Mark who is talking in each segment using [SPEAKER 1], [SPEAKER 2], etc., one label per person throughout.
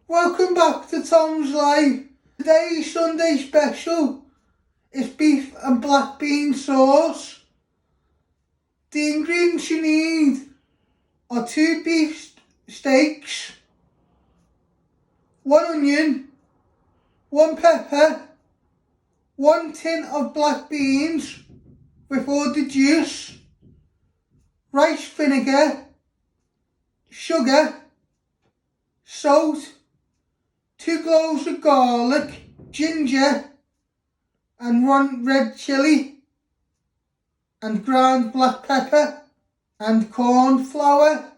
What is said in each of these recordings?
[SPEAKER 1] Welcome back to Tom's Live. Today's Sunday special is beef and black bean sauce. The ingredients you need are 2 beef steaks, 1 onion, 1 pepper, 1 tin of black beans with all the juice, rice vinegar, sugar, salt, 2 cloves of garlic, ginger and 1 red chilli and ground black pepper and corn flour.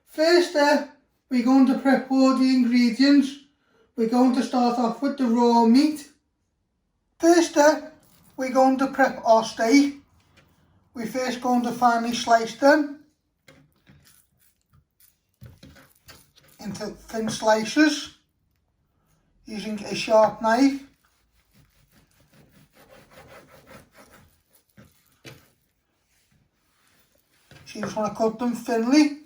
[SPEAKER 1] First step, we're going to prep all the ingredients. We're going to start off with the raw meat. First step, we're going to prep our steak. We're first going to finely slice them into thin slices using a sharp knife. So you just want to cut them thinly.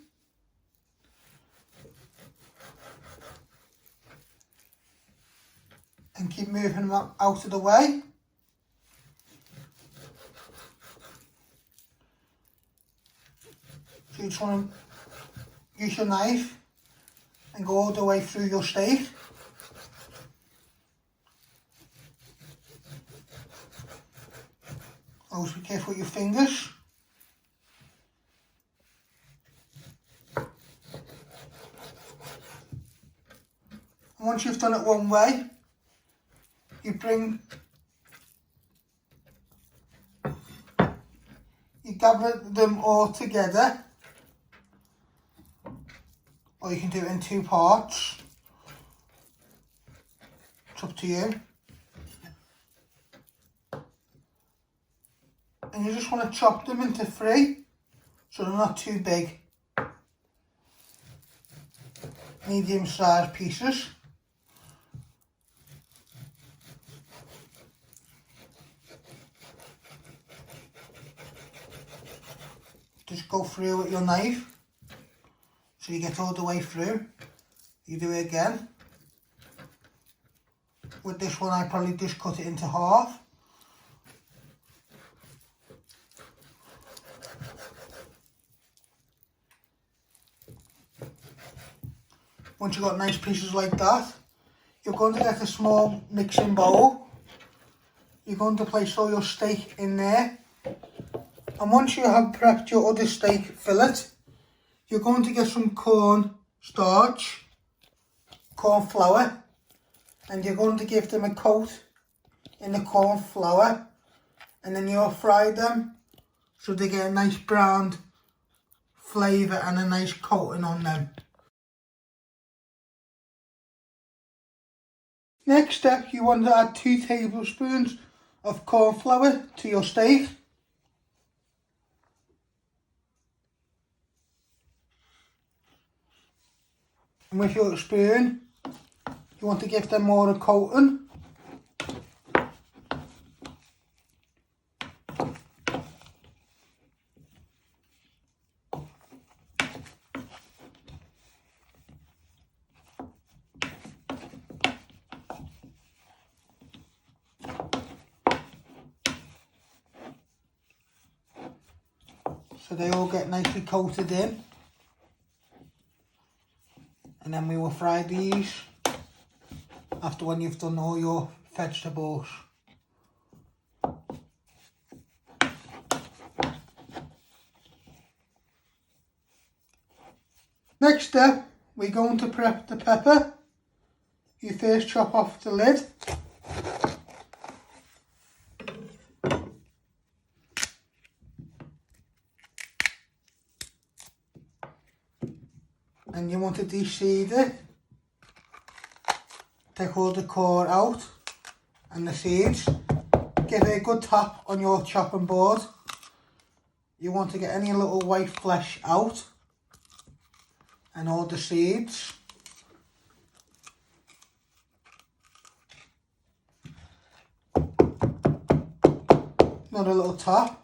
[SPEAKER 1] And keep moving them out of the way. So you just want to use your knife and go all the way through your steak. Always be careful with your fingers. And once you've done it one way, you gather them all together, or you can do it in 2 parts. It's up to you. And you just want to chop them into 3 so they're not too big. Medium-sized pieces. Just go through with your knife so you get all the way through. You do it again. With this one, I probably just cut it into half. Once you've got nice pieces like that, you're going to get a small mixing bowl. You're going to place all your steak in there. And once you have prepped your other steak fillet, you're going to get some corn flour, and you're going to give them a coat in the corn flour, and then you'll fry them so they get a nice browned flavour and a nice coating on them. Next step, you want to add 2 tablespoons of corn flour to your steak. And with your spoon, you want to give them more a coating. So they all get nicely coated in. And then we will fry these after when you've done all your vegetables. Next step, we're going to prep the pepper. You first chop off the lid. And you want to de-seed it. Take all the core out and the seeds. Give it a good tap on your chopping board. You want to get any little white flesh out and all the seeds. Another little tap.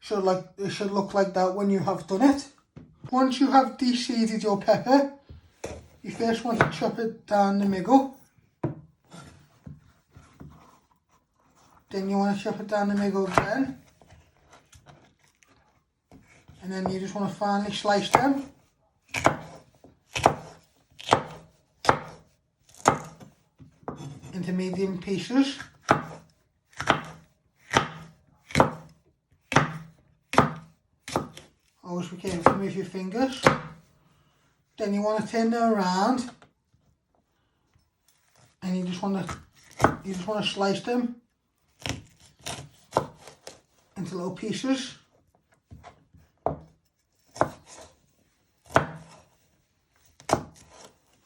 [SPEAKER 1] it should look like that when you have done it. Once you have de-seeded your pepper, you first want to chop it down the middle. Then you want to chop it down the middle again. And then you just want to finely slice them. Into medium pieces. Always be careful to move your fingers. Then you want to turn them around, and you just want to slice them into little pieces.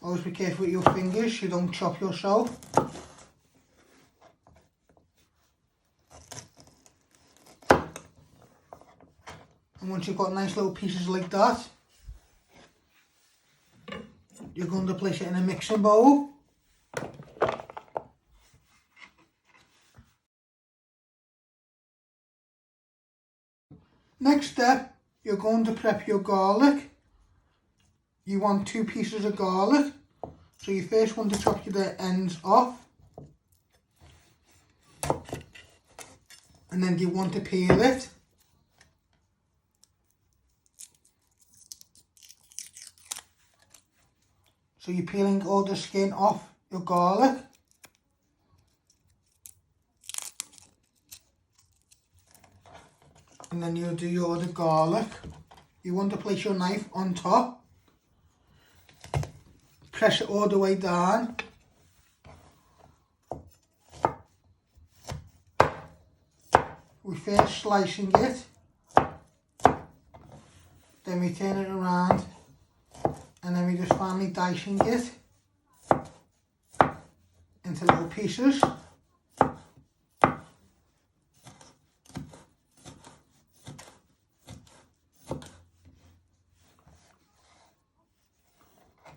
[SPEAKER 1] Always be careful with your fingers, you don't chop yourself. And once you've got nice little pieces like that, you're going to place it in a mixing bowl. Next step, you're going to prep your garlic. You want 2 pieces of garlic. So you first want to chop the ends off. And then you want to peel it. So you're peeling all the skin off your garlic. And then you'll do your other garlic. You want to place your knife on top. Press it all the way down. We're first slicing it. Then we turn it around. And then we just finally dicing it into little pieces.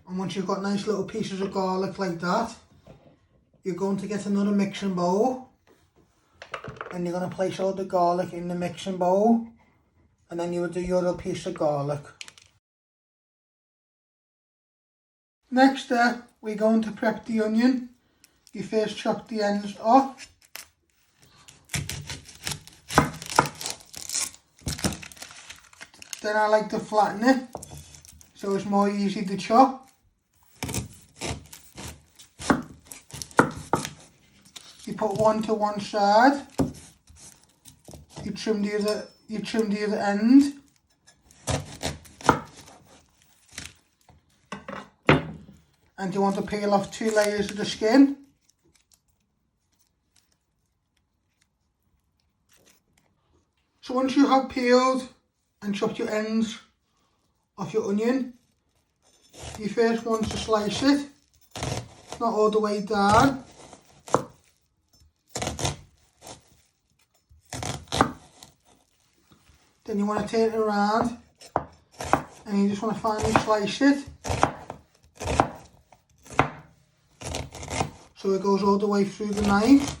[SPEAKER 1] And once you've got nice little pieces of garlic like that, you're going to get another mixing bowl. And you're going to place all the garlic in the mixing bowl. And then you will do your other piece of garlic. Next step, we're going to prep the onion. You first chop the ends off. Then I like to flatten it, so it's more easy to chop. You put one to one side. You trim the other end. And you want to peel off 2 layers of the skin. So once you have peeled and chopped your ends off your onion, you first want to slice it, not all the way down. Then you want to turn it around and you just want to finally slice it. So it goes all the way through the knife.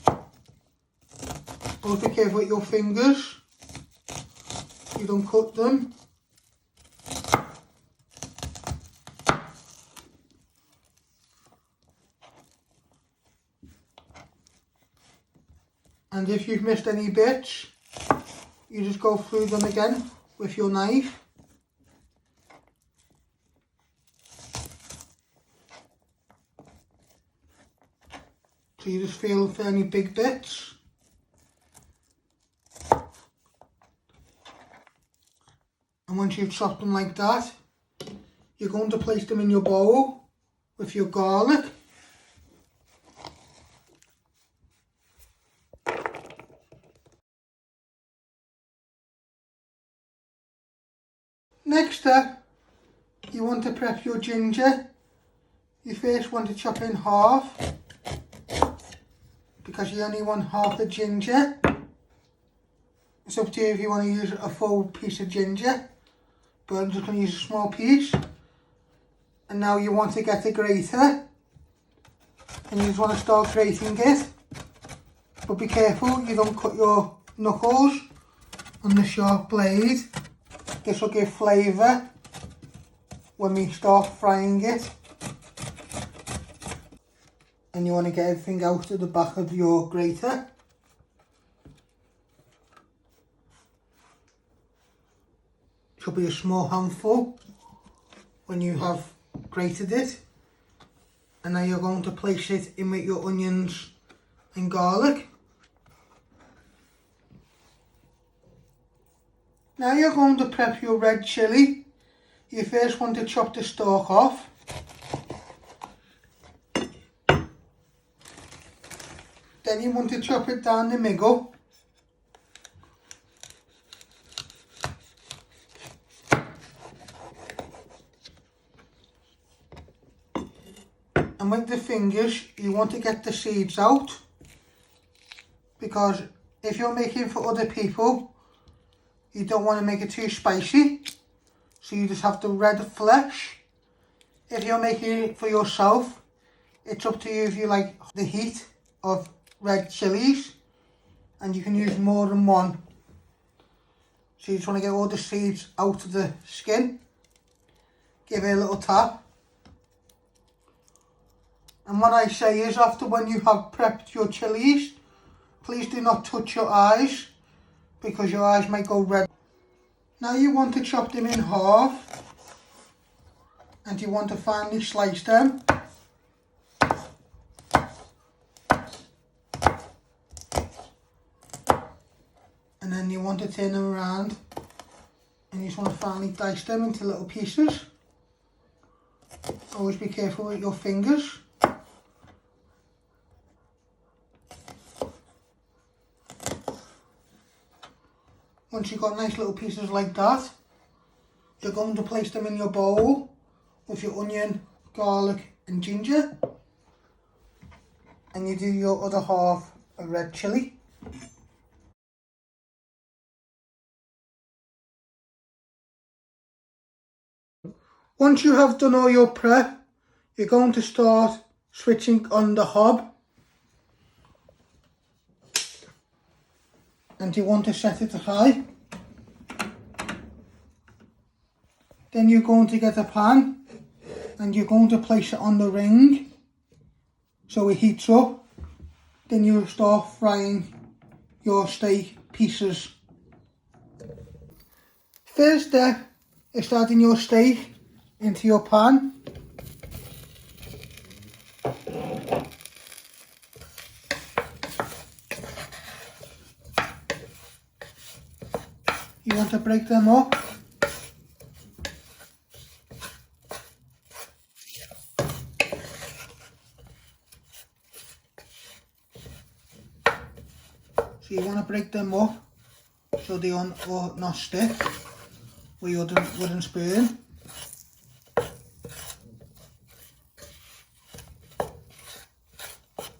[SPEAKER 1] Always be careful with your fingers. You don't cut them. And if you've missed any bits, you just go through them again with your knife. So you just feel for any big bits. And once you've chopped them like that, you're going to place them in your bowl with your garlic. Next step, you want to prep your ginger. You first want to chop in half, because you only want half the ginger. It's up to you if you want to use a full piece of ginger, but I'm just going to use a small piece. And now you want to get the grater, and you just want to start grating it. But be careful, you don't cut your knuckles, on the sharp blade. This will give flavour when we start frying it. And you want to get everything out of the back of your grater. Should be a small handful when you have grated it. And now you're going to place it in with your onions and garlic. Now you're going to prep your red chilli. You first want to chop the stalk off. Then you want to chop it down the middle. And with the fingers, you want to get the seeds out. Because if you're making for other people, you don't want to make it too spicy. So you just have the red flesh. If you're making it for yourself, it's up to you if you like the heat of red chilies. And you can use more than one. So you just want to get all the seeds out of the skin. Give it a little tap. And what I say is, after when you have prepped your chilies, please do not touch your eyes, because your eyes might go red. Now you want to chop them in half, and you want to finely slice them. And then you want to turn them around, and you just want to finely dice them into little pieces. Always be careful with your fingers. Once you've got nice little pieces like that, you're going to place them in your bowl with your onion, garlic and ginger. And you do your other half of red chilli. Once you have done all your prep, you're going to start switching on the hob. And you want to set it to high. Then you're going to get a pan and you're going to place it on the ring so it heats up. Then you start frying your steak pieces. First step is starting your steak into your pan. You want to break them up. So you want to break them up so they will not stick with your wooden spoon.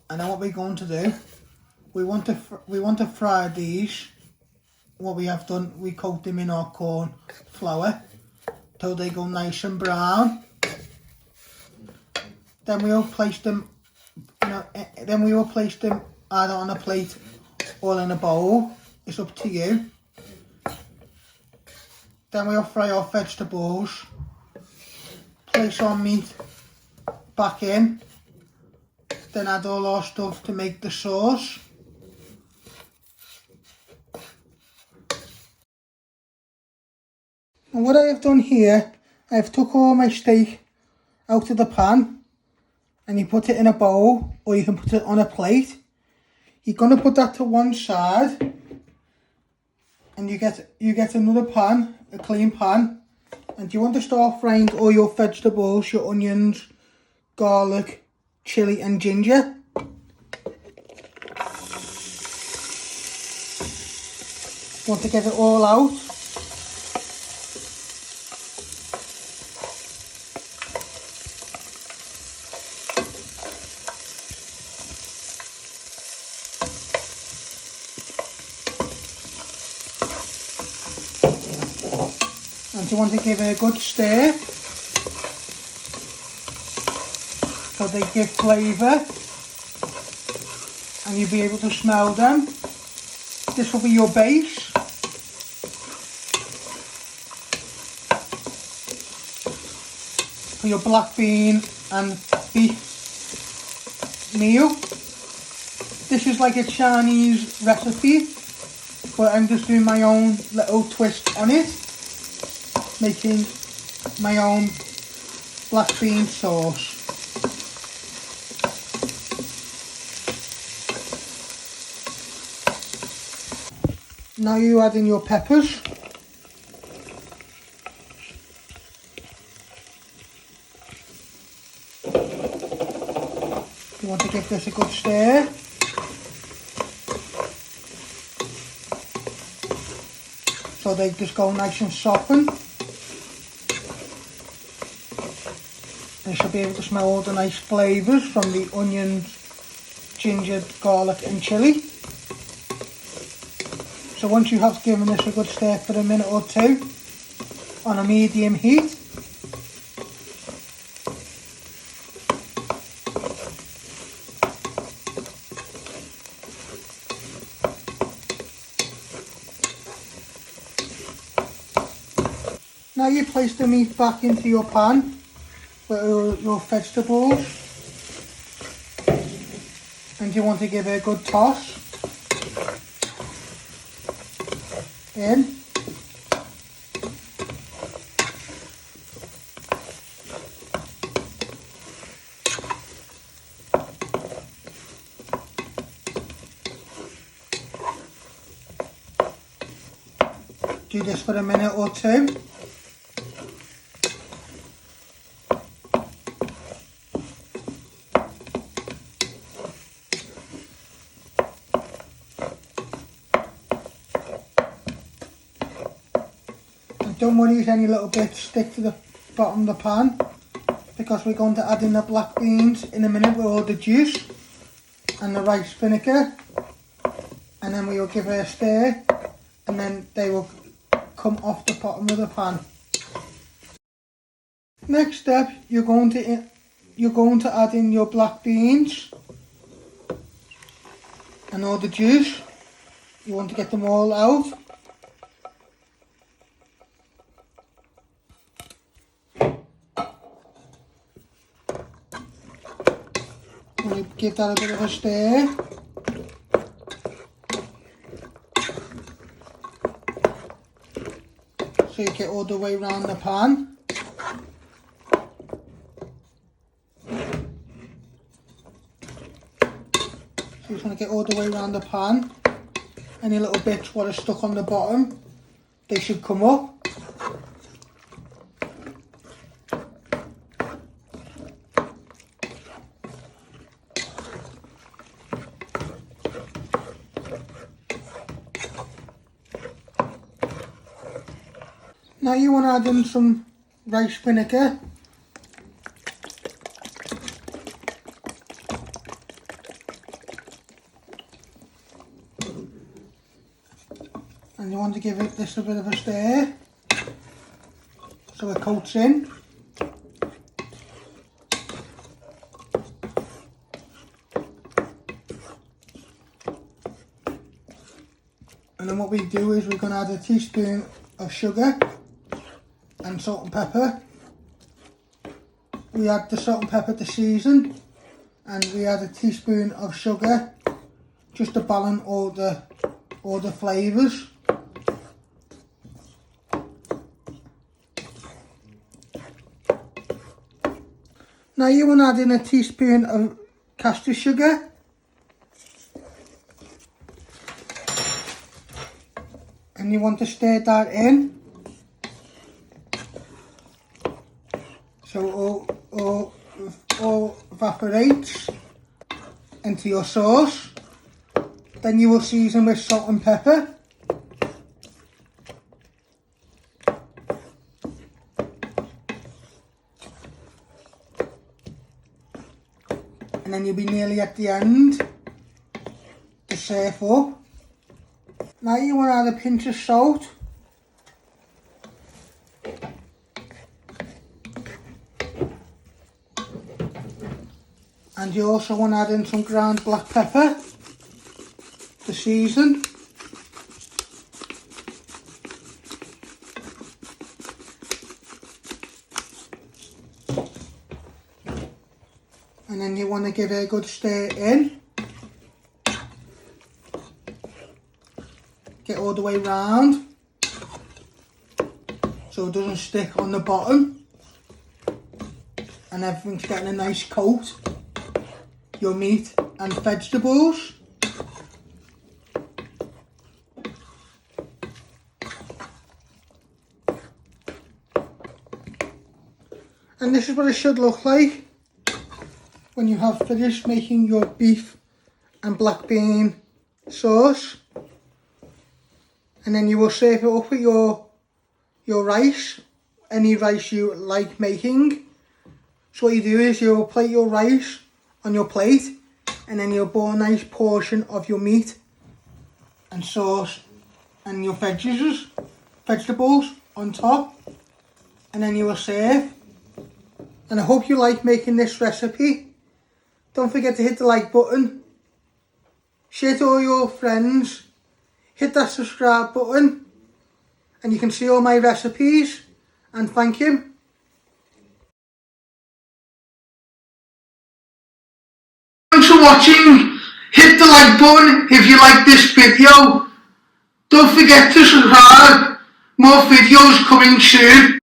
[SPEAKER 1] And then what we're going to do, we want to fry these. What we have done, we coat them in our corn flour till they go nice and brown. Then we will place them, either on a plate or in a bowl. It's up to you. Then we'll fry our vegetables. Place our meat back in. Then add all our stuff to make the sauce. And what I have done here, I have took all my steak out of the pan and you put it in a bowl, or you can put it on a plate. You're going to put that to one side and you get another pan, a clean pan, and you want to start frying all your vegetables, your onions, garlic, chilli and ginger. Want to get it all out. And you want to give it a good stir so they give flavour and you'll be able to smell them. This will be your base. for your black bean and beef meal. This is like a Chinese recipe, but I'm just doing my own little twist on it, making my own black bean sauce. Now you add in your peppers. You want to give this a good stir. So they just go nice and soften. You should be able to smell all the nice flavours from the onions, ginger, garlic and chilli. So once you have given this a good stir for a minute or two on a medium heat, now you place the meat back into your pan with your vegetables, and you want to give it a good toss in. Do this for a minute or two. Don't worry if any little bits stick to the bottom of the pan, because we're going to add in the black beans in a minute with all the juice and the rice vinegar, and then we will give it a stir, and then they will come off the bottom of the pan. Next step, you're going to add in your black beans and all the juice. You want to get them all out. And you give that a bit of a stir. So you get all the way around the pan. So you just want to get all the way around the pan. Any little bits what are stuck on the bottom, they should come up. Now you want to add in some rice vinegar. And you want to give this a bit of a stir so it coats in. And then what we do is we're going to add a teaspoon of sugar and salt and pepper. We add the salt and pepper to season, and we add a teaspoon of sugar just to balance all the flavours. Now you want to add in a teaspoon of caster sugar. And you want to stir that in. So all evaporates into your sauce. Then you will season with salt and pepper. And then you'll be nearly at the end to serve up. Now you want to add a pinch of salt. And you also want to add in some ground black pepper to season. and then you want to give it a good stir in. Get all the way round so it doesn't stick on the bottom and everything's getting a nice coat, your meat and vegetables. And this is what it should look like when you have finished making your beef and black bean sauce. And then you will serve it up with your rice, any rice you like making. So what you do is you'll plate your rice on your plate, and then you'll pour a nice portion of your meat and sauce and your vegetables on top, and then you will serve. And I hope you like making this recipe. Don't forget to hit the like button, share to all your friends, hit that subscribe button, and you can see all my recipes, and thank you. Thanks for watching. Hit the like button if you like this video. Don't forget to subscribe. More videos coming soon.